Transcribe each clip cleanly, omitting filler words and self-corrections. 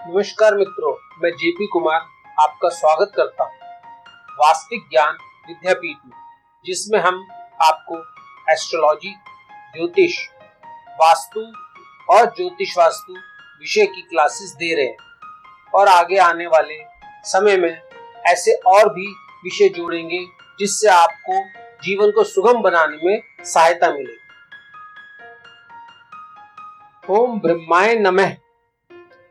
नमस्कार मित्रों, मैं जेपी कुमार आपका स्वागत करता हूँ वास्तविक ज्ञान विद्यापीठ में, जिसमें हम आपको एस्ट्रोलॉजी, ज्योतिष, वास्तु और ज्योतिष वास्तु विषय की क्लासेस दे रहे हैं और आगे आने वाले समय में ऐसे और भी विषय जोड़ेंगे जिससे आपको जीवन को सुगम बनाने में सहायता मिलेगी। ओम ब्रह्माय नमः।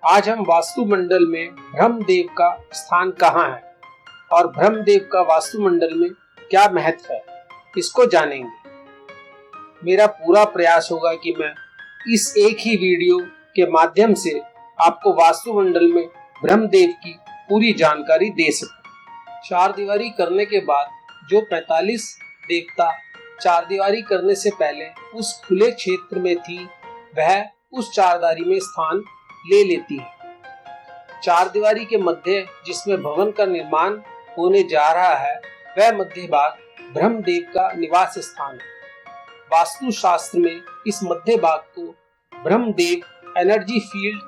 आज हम वास्तुमंडल में ब्रह्मदेव का स्थान कहाँ है और ब्रह्मदेव का वास्तुमंडल में क्या महत्व है, इसको जानेंगे। मेरा पूरा प्रयास होगा कि मैं इस एक ही वीडियो के माध्यम से आपको वास्तुमंडल में ब्रह्मदेव की पूरी जानकारी दे सकूं। चारदीवारी करने के बाद जो 45 देवता चारदीवारी करने से पहले उस खुले क्षेत्र में थी, वह उस चारदीवारी में स्थान ले लेती है। चारदीवारी के मध्य जिसमें भवन का निर्माण होने जा रहा है, वह मध्य भाग ब्रह्मदेव का निवास स्थान है। वास्तु शास्त्र में इस मध्य भाग को ब्रह्मदेव एनर्जी फील्ड,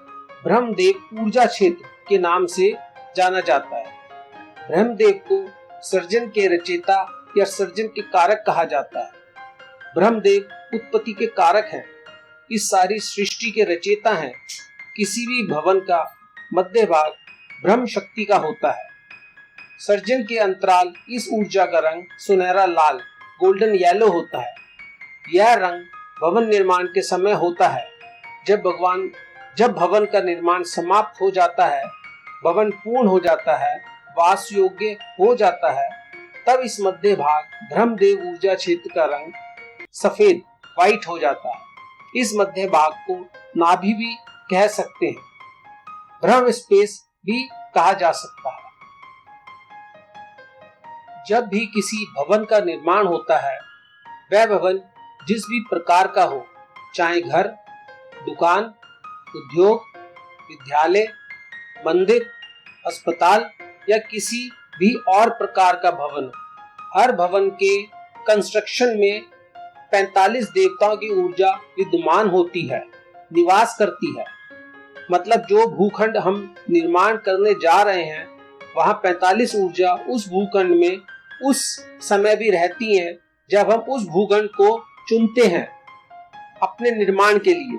ब्रह्मदेव ऊर्जा क्षेत्र के नाम से जाना जाता है। ब्रह्मदेव को सर्जन के रचयिता या सर्जन के कारक कहा जाता है। ब्रह्मदेव उत्पत्ति के कारक हैं, इस सारी सृष्टि के रचयिता हैं। किसी भी भवन का मध्य भाग ब्रह्म शक्ति का होता है। सर्जन के अंतराल इस ऊर्जा का रंग सुनहरा लाल, गोल्डन येलो होता है। यह रंग भवन निर्माण के समय होता है। जब भवन का निर्माण समाप्त हो जाता है, भवन पूर्ण हो जाता है, वास योग्य हो जाता है, तब इस मध्य भाग ब्रह्मदेव ऊर्जा क्षेत्र का रंग सफेद व्हाइट हो जाता है। इस मध्य भाग को नाभि भी कह सकते हैं, ब्रह्म स्पेस भी कहा जा सकता है। जब भी किसी भवन का निर्माण होता है, वह भवन जिस भी प्रकार का हो, चाहे घर, दुकान, उद्योग, विद्यालय, मंदिर, अस्पताल या किसी भी और प्रकार का भवन हो, हर भवन के कंस्ट्रक्शन में 45 देवताओं की ऊर्जा विद्यमान होती है, निवास करती है। मतलब जो भूखंड हम निर्माण करने जा रहे हैं, वहां 45 ऊर्जा उस भूखंड में उस समय भी रहती हैं जब हम उस भूखंड को चुनते हैं अपने निर्माण के लिए।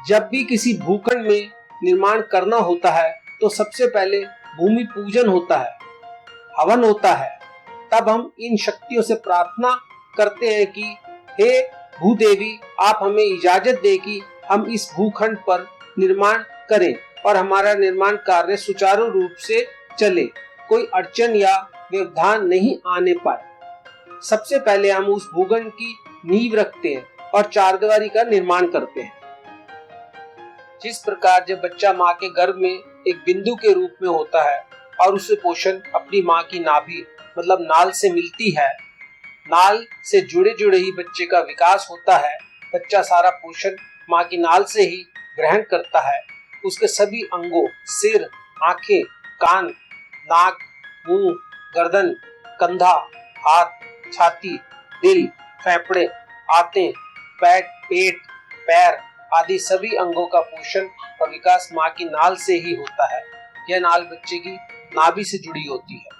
जब भी किसी भूखंड में निर्माण करना होता है तो सबसे पहले भूमि पूजन होता है, हवन होता है। तब हम इन शक्तियों से प्रार्थना करते हैं कि हे भूदेवी, आप हमें इजाजत दें कि हम इस भूखंड पर निर्माण करें और हमारा निर्माण कार्य सुचारू रूप से चले, कोई अड़चन या व्यवधान नहीं आने पाए। सबसे पहले हम उस भूखंड की नींव रखते हैं और चारदीवारी का निर्माण करते हैं। जिस प्रकार जब बच्चा माँ के गर्भ में एक बिंदु के रूप में होता है और उसे पोषण अपनी माँ की नाभि मतलब नाल से मिलती है, नाल से जुड़े जुड़े ही बच्चे का विकास होता है। बच्चा सारा पोषण माँ की नाल से ही ग्रहण करता है। उसके सभी अंगों, सिर, आंखें, कान, नाक, मुंह, गर्दन, कंधा, हाथ, छाती, दिल, फेफड़े, आंतें, पेट, पैर आदि सभी अंगों का पोषण और विकास माँ की नाल से ही होता है। यह नाल बच्चे की नाभि से जुड़ी होती है।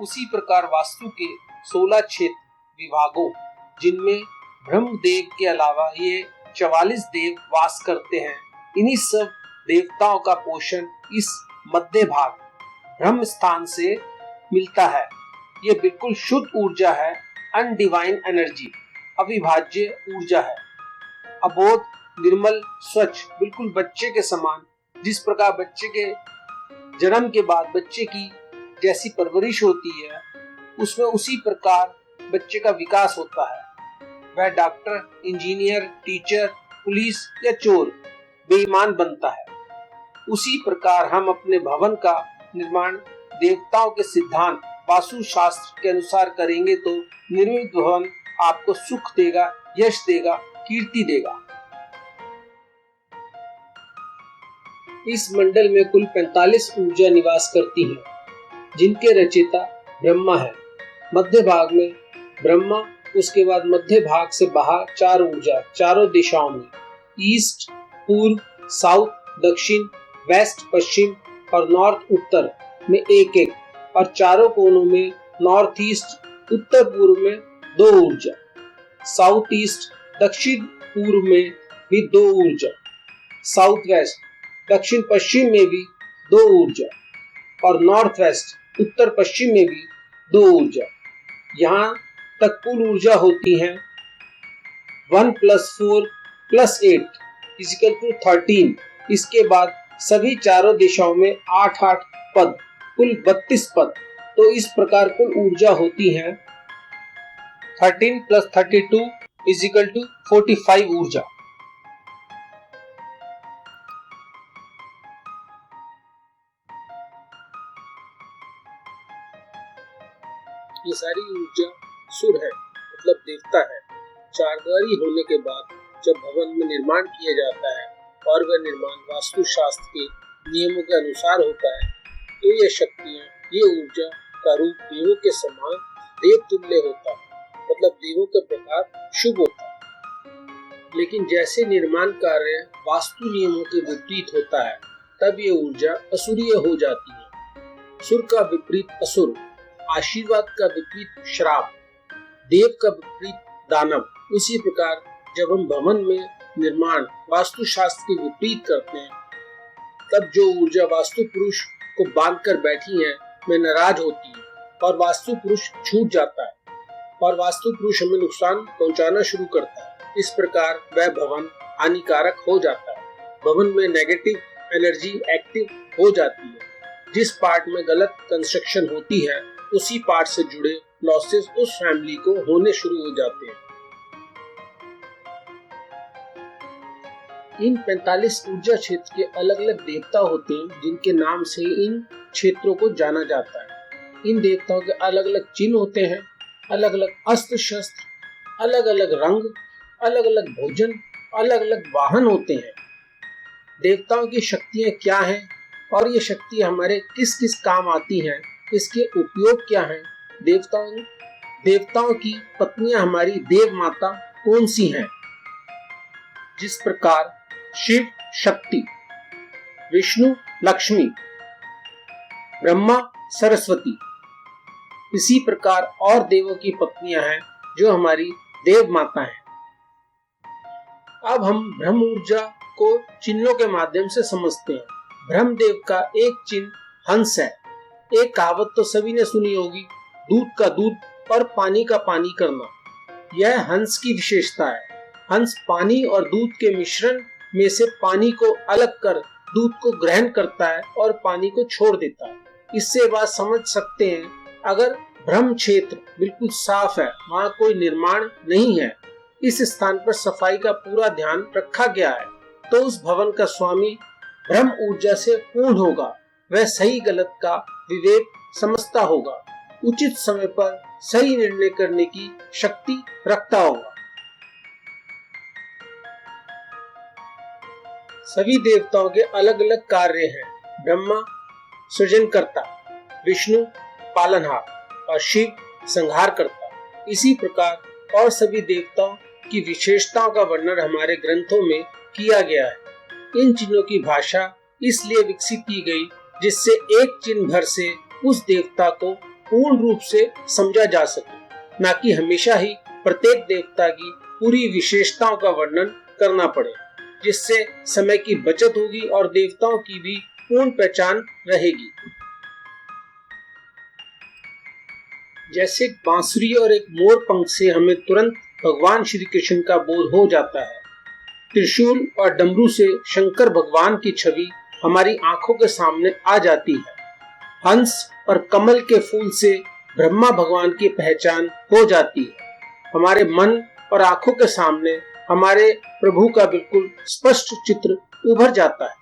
उसी प्रकार वास्तु के 16 क्षेत्र विभागों, जिनमें ब्रह्मदेव के अलावा ये 44 देव वास करते हैं, इन्हीं सब देवताओं का पोषण इस मध्य भाग ब्रह्म स्थान से मिलता है। ये बिल्कुल शुद्ध ऊर्जा है, अनडिवाइन एनर्जी, अविभाज्य ऊर्जा है, अबोध, निर्मल, स्वच्छ, बिल्कुल बच्चे के समान। जिस प्रकार बच्चे के जन्म के बाद बच्चे की जैसी परवरिश होती है, उसमें उसी प्रकार बच्चे का विकास होता है। वह डॉक्टर, इंजीनियर, टीचर, पुलिस या चोर, बेईमान बनता है। उसी प्रकार हम अपने भवन का निर्माण देवताओं के सिद्धांत वास्तु शास्त्र के अनुसार करेंगे तो निर्मित भवन आपको सुख देगा, यश देगा, कीर्ति देगा। इस मंडल में कुल 45 ऊर्जा निवास करती हैं, जिनके रचयिता ब्रह्मा है। मध्य भाग में ब्रह्मा, उसके बाद मध्य भाग से बाहर 4 ऊर्जा चारों दिशाओं में ईस्ट, पूर्व, साउथ, दक्षिण, वेस्ट, पश्चिम और नॉर्थ, उत्तर में एक एक और चारों कोनों में नॉर्थ ईस्ट, उत्तर पूर्व में 2 ऊर्जा, साउथ ईस्ट, दक्षिण पूर्व में भी 2 ऊर्जा, साउथ वेस्ट, दक्षिण पश्चिम में भी 2 ऊर्जा और नॉर्थ वेस्ट, उत्तर पश्चिम में भी 2 ऊर्जा। यहाँ तक कुल ऊर्जा होती है 1 + 4 + 8 = 13। इसके बाद सभी चारों दिशाओं में 8-8 पद, कुल 32 पद। तो इस प्रकार कुल ऊर्जा होती है 13 + 32 = 45 ऊर्जा। ये सारी ऊर्जा सुर है, मतलब देवता है। चारद्वारी होने के बाद जब भवन में निर्माण किया जाता है और वह निर्माण वास्तुशास्त्र के नियमों के अनुसार होता है, तो ये शक्तियाँ, ये ऊर्जा का रूप देवों के समान देवतुल्य होता है, मतलब देवों का प्रकार शुभ होता है। लेकिन जैसे निर्माण कार्य वास्तु नियमों के विपरीत होता है, तब ये ऊर्जा असुरीय हो जाती है। सुर का विपरीत असुर, आशीर्वाद का विपरीत श्राप, देव का विपरीत दानव। उसी प्रकार जब हम भवन में निर्माण वास्तुशास्त्र के विपरीत करते हैं, तब जो ऊर्जा वास्तु पुरुष को बांध कर बैठी है, वह नाराज होती है और वास्तु पुरुष छूट जाता है और वास्तु पुरुष हमें नुकसान पहुंचाना शुरू करता है। इस प्रकार वह भवन हानिकारक हो जाता है। भवन में नेगेटिव एनर्जी एक्टिव हो जाती है। जिस पार्ट में गलत कंस्ट्रक्शन होती है, उसी पार्ट से जुड़े लॉसेस उस फैमिली को होने शुरू हो जाते हैं। इन 45 ऊर्जा क्षेत्र के अलग अलग देवता होते हैं, जिनके नाम से इन क्षेत्रों को जाना जाता है। इन देवताओं के अलग अलग चिन्ह होते हैं, अलग अलग अस्त्र शस्त्र, अलग अलग रंग, अलग अलग भोजन, अलग अलग वाहन होते हैं। देवताओं की शक्तियाँ क्या हैं और ये शक्ति हमारे किस किस काम आती हैं, इसके उपयोग क्या हैं? देवताओं की पत्नियां हमारी देव माता कौन सी हैं? जिस प्रकार शिव शक्ति, विष्णु लक्ष्मी, ब्रह्मा सरस्वती, इसी प्रकार और देवों की पत्नियां हैं जो हमारी देव माता हैं। अब हम ब्रह्म ऊर्जा को चिन्हों के माध्यम से समझते हैं। ब्रह्मदेव का एक चिन्ह हंस है। एक कहावत तो सभी ने सुनी होगी, दूध का दूध और पानी का पानी करना। यह हंस की विशेषता है। हंस पानी और दूध के मिश्रण में से पानी को अलग कर दूध को ग्रहण करता है और पानी को छोड़ देता है। इससे बात समझ सकते हैं, अगर ब्रह्म क्षेत्र बिल्कुल साफ है, वहाँ कोई निर्माण नहीं है, इस स्थान पर सफाई का पूरा ध्यान रखा गया है, तो उस भवन का स्वामी ब्रह्म ऊर्जा से पूर्ण होगा। वह सही गलत का विवेक समझता होगा, उचित समय पर सही निर्णय करने की शक्ति रखता होगा। सभी देवताओं के अलग अलग कार्य हैं। ब्रह्मा सृजनकर्ता, विष्णु पालनहार और शिव संहारकर्ता। इसी प्रकार और सभी देवताओं की विशेषताओं का वर्णन हमारे ग्रंथों में किया गया है। इन चिन्हों की भाषा इसलिए विकसित की गई जिससे एक चिन्ह भर से उस देवता को पूर्ण रूप से समझा जा सके, न कि हमेशा ही प्रत्येक देवता की पूरी विशेषताओं का वर्णन करना पड़े, जिससे समय की बचत होगी और देवताओं की भी पूर्ण पहचान रहेगी। जैसे बांसुरी और एक मोर पंख से हमें तुरंत भगवान श्री कृष्ण का बोध हो जाता है, त्रिशूल और डमरू से शंकर भगवान की छवि हमारी आंखों के सामने आ जाती है। हंस और कमल के फूल से ब्रह्मा भगवान की पहचान हो जाती है। हमारे मन और आंखों के सामने हमारे प्रभु का बिल्कुल स्पष्ट चित्र उभर जाता है।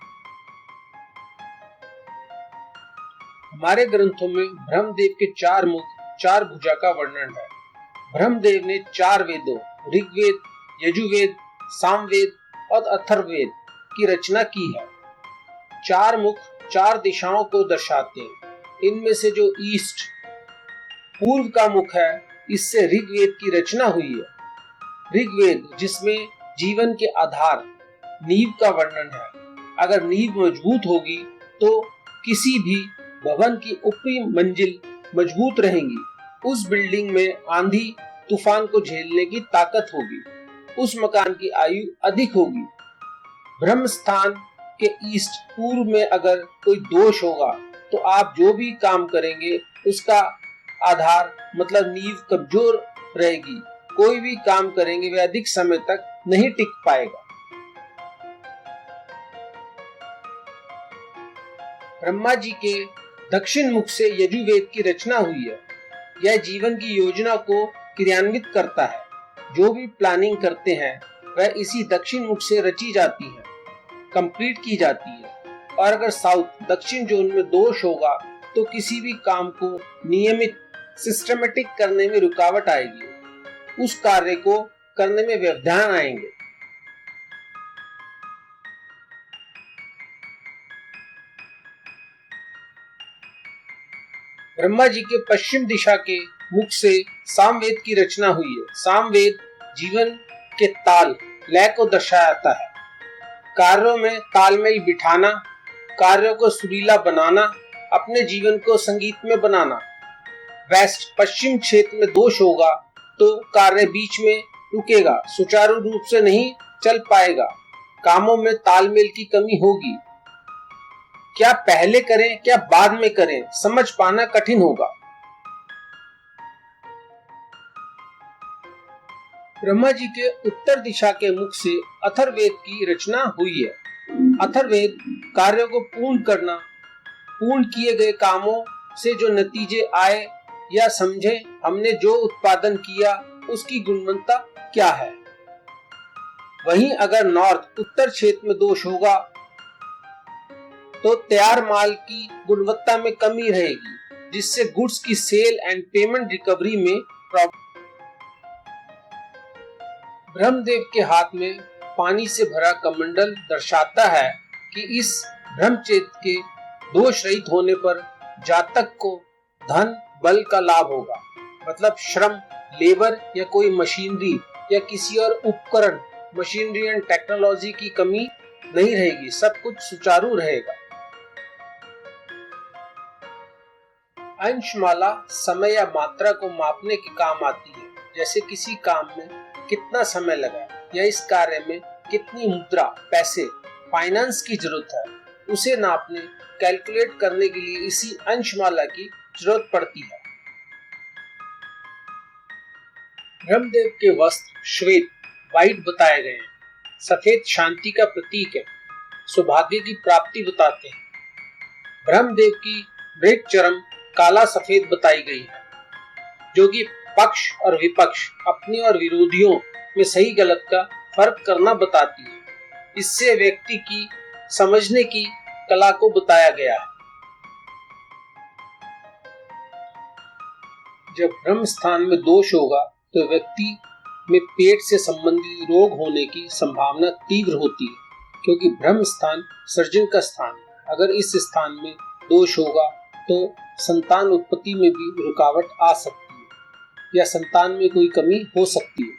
हमारे ग्रंथों में ब्रह्मदेव के 4 मुख 4 भुजा का वर्णन है। ब्रह्मदेव ने 4 वेदों ऋग्वेद, यजुर्वेद, सामवेद और अथर्ववेद की रचना की है। 4 मुख 4 दिशाओं को दर्शाते हैं। इनमें से जो ईस्ट पूर्व का मुख है, इससे ऋग्वेद की रचना हुई है। ऋग्वेद जिसमें जीवन के आधार नींव का वर्णन है। अगर नींव मजबूत होगी तो किसी भी भवन की ऊपरी मंजिल मजबूत रहेंगी। उस बिल्डिंग में आंधी तूफान को झेलने की ताकत होगी। उस मकान की आयु अधिक होगी। ब्रह्म स्थान के ईस्ट पूर्व में अगर कोई दोष होगा तो आप जो भी काम करेंगे उसका आधार मतलब नींव कमजोर रहेगी। कोई भी काम करेंगे वह अधिक समय तक नहीं टिक पाएगा। ब्रह्मा जी के दक्षिण मुख से यजुर्वेद की रचना हुई है। यह जीवन की योजना को क्रियान्वित करता है। जो भी प्लानिंग करते हैं वह इसी दक्षिण मुख से रची जाती है, कंप्लीट की जाती है। और अगर साउथ दक्षिण जोन में दोष होगा तो किसी भी काम को नियमित सिस्टमेटिक करने में रुकावट आएगी। उस कार्य को करने में व्यवधान आएंगे। ब्रह्मा जी के पश्चिम दिशा के मुख से सामवेद की रचना हुई है। सामवेद जीवन के ताल लय को दर्शाता है। कार्यों में तालमेल बिठाना, कार्यों को सुरीला बनाना, अपने जीवन को संगीत में बनाना। वेस्ट पश्चिम क्षेत्र में दोष होगा तो कार्य बीच में रुकेगा, सुचारू रूप से नहीं चल पाएगा। कामों में तालमेल की कमी होगी। क्या पहले करें क्या बाद में करें समझ पाना कठिन होगा। ब्रह्मा जी के उत्तर दिशा के मुख से अथर्ववेद की रचना हुई है। अथर्ववेद कार्यों को पूर्ण करना, पूर्ण किए गए कामों से जो नतीजे आए या समझे हमने जो उत्पादन किया उसकी गुणवत्ता क्या है। वहीं अगर नॉर्थ उत्तर क्षेत्र में दोष होगा तो तैयार माल की गुणवत्ता में कमी रहेगी, जिससे गुड्स की सेल एंड पेमेंट रिकवरी में प्रॉब्लम। ब्रह्मदेव के हाथ में पानी से भरा कमंडल दर्शाता है कि इस ब्रह्मचेत के दोष रहित होने पर जातक को धन बल का लाभ होगा। मतलब श्रम, लेबर या कोई मशीनरी या किसी और उपकरण, मशीनरी एंड टेक्नोलॉजी की कमी नहीं रहेगी। सब कुछ सुचारू रहेगा। अंशमाला समय या मात्रा को मापने के काम आती है। जैसे किसी काम में कितना समय लगा या इस कार्य में कितनी मुद्रा, पैसे, फाइनेंस की जरूरत है, उसे नापने, कैलकुलेट करने के लिए इसी अंशमाला की जरूरत पड़ती है। ब्रह्मदेव के वस्त्र श्वेत, व्हाइट बताए गए हैं। सफेद शांति का प्रतीक है, सौभाग्य की प्राप्ति बताते हैं। ब्रह्मदेव की मृग चरम काला सफेद बताई गई है, जो कि पक्ष और विपक्ष, अपने और विरोधियों में सही गलत का फर्क करना बताती है। इससे व्यक्ति की समझने की कला को बताया गया है। जब ब्रह्म स्थान में दोष होगा तो व्यक्ति में पेट से संबंधित रोग होने की संभावना तीव्र होती है, क्योंकि ब्रह्म स्थान सर्जन का स्थान है। अगर इस स्थान में दोष होगा तो संतान उत्पत्ति में भी रुकावट आ सकती है या संतान में कोई कमी हो सकती है।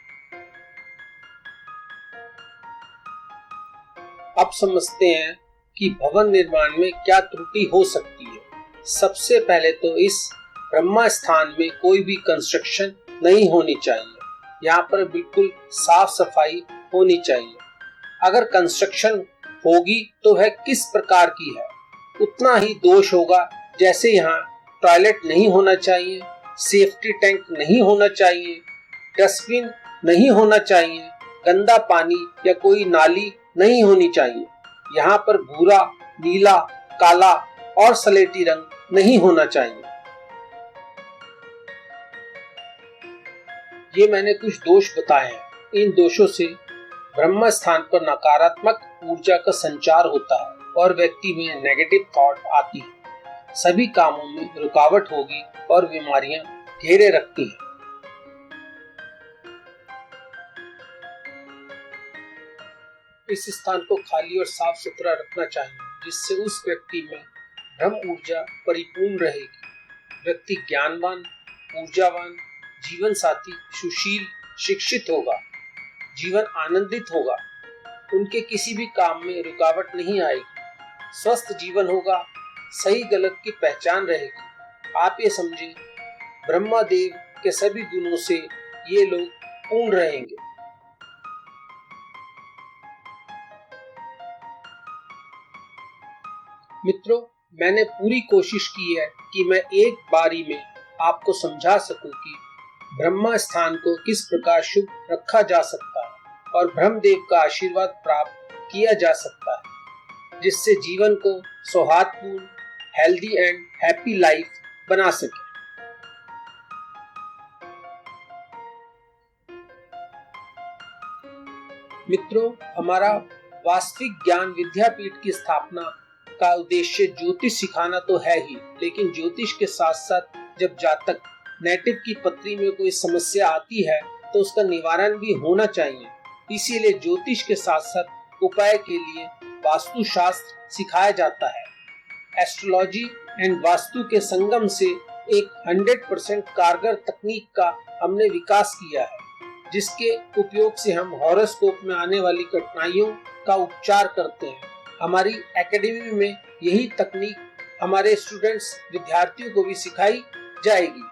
अब समझते हैं कि भवन निर्माण में क्या त्रुटि हो सकती है। सबसे पहले तो इस ब्रह्मा स्थान में कोई भी कंस्ट्रक्शन नहीं होनी चाहिए। यहाँ पर बिल्कुल साफ सफाई होनी चाहिए। अगर कंस्ट्रक्शन होगी तो वह किस प्रकार की है, उतना ही दोष होगा। जैसे यहाँ टॉयलेट नहीं होना चाहिए, सेफ्टी टैंक नहीं होना चाहिए, डस्टबिन नहीं होना चाहिए, गंदा पानी या कोई नाली नहीं होनी चाहिए। यहाँ पर भूरा, नीला, काला और सलेटी रंग नहीं होना चाहिए। ये मैंने कुछ दोष बताए हैं। इन दोषों से ब्रह्म स्थान पर नकारात्मक ऊर्जा का संचार होता है और व्यक्ति में नेगेटिव थॉट आती है। सभी कामों में रुकावट होगी और बीमारियां घेरे रखती हैं। इस स्थान को खाली और साफ सुथरा रखना चाहिए, जिससे उस व्यक्ति में ब्रह्म ऊर्जा परिपूर्ण रहेगी। व्यक्ति ज्ञानवान, ऊर्जावान, जीवन साथी सुशील, शिक्षित होगा, जीवन आनंदित होगा। उनके किसी भी काम में रुकावट नहीं आएगी। स्वस्थ जीवन होगा, सही गलत की पहचान रहेगी। आप ये समझें, ब्रह्मा देव के सभी गुणों से ये लोग पूर्ण रहेंगे। मित्रों, मैंने पूरी कोशिश की है कि मैं एक बारी में आपको समझा सकूं कि ब्रह्मा स्थान को किस प्रकार शुभ रखा जा सकता है और ब्रह्मदेव का आशीर्वाद प्राप्त किया जा सकता है, जिससे जीवन को सौहार्दपूर्ण, हेल्दी एंड हैप्पी लाइफ बना सके। मित्रों, हमारा वास्तविक ज्ञान विद्यापीठ की स्थापना का उद्देश्य ज्योतिष सिखाना तो है ही, लेकिन ज्योतिष के साथ साथ जब जातक नेटिव की पत्री में कोई समस्या आती है तो उसका निवारण भी होना चाहिए। इसीलिए ज्योतिष के साथ साथ उपाय के लिए वास्तुशास्त्र सिखाया जाता है। एस्ट्रोलॉजी एंड वास्तु के संगम से एक 100% कारगर तकनीक का हमने विकास किया है, जिसके उपयोग से हम हॉरोस्कोप में आने वाली कठिनाइयों का उपचार करते हैं। हमारी एकेडमी में यही तकनीक हमारे स्टूडेंट्स, विद्यार्थियों को भी सिखाई जाएगी।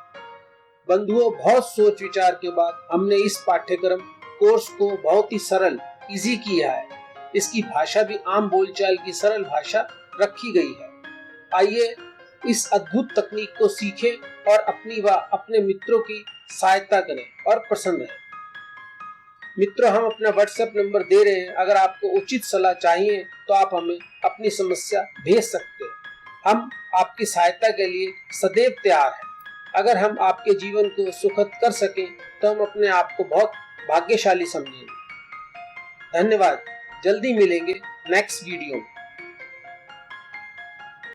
बंधुओं, बहुत सोच विचार के बाद हमने इस पाठ्यक्रम कोर्स को बहुत ही सरल, इजी किया है। इसकी भाषा भी आम बोलचाल की सरल भाषा रखी गई है। आइए इस अद्भुत तकनीक को सीखें और अपनी व अपने मित्रों की सहायता करें और प्रसन्न रहें। मित्रों, हम अपना व्हाट्सएप नंबर दे रहे हैं। अगर आपको उचित सलाह चाहिए तो आप हमें अपनी समस्या भेज सकते हैं। हम आपकी सहायता के लिए सदैव तैयार हैं। अगर हम आपके जीवन को सुखद कर सकें तो हम अपने आप को बहुत भाग्यशाली समझेंगे। धन्यवाद। जल्दी मिलेंगे नेक्स्ट वीडियो में।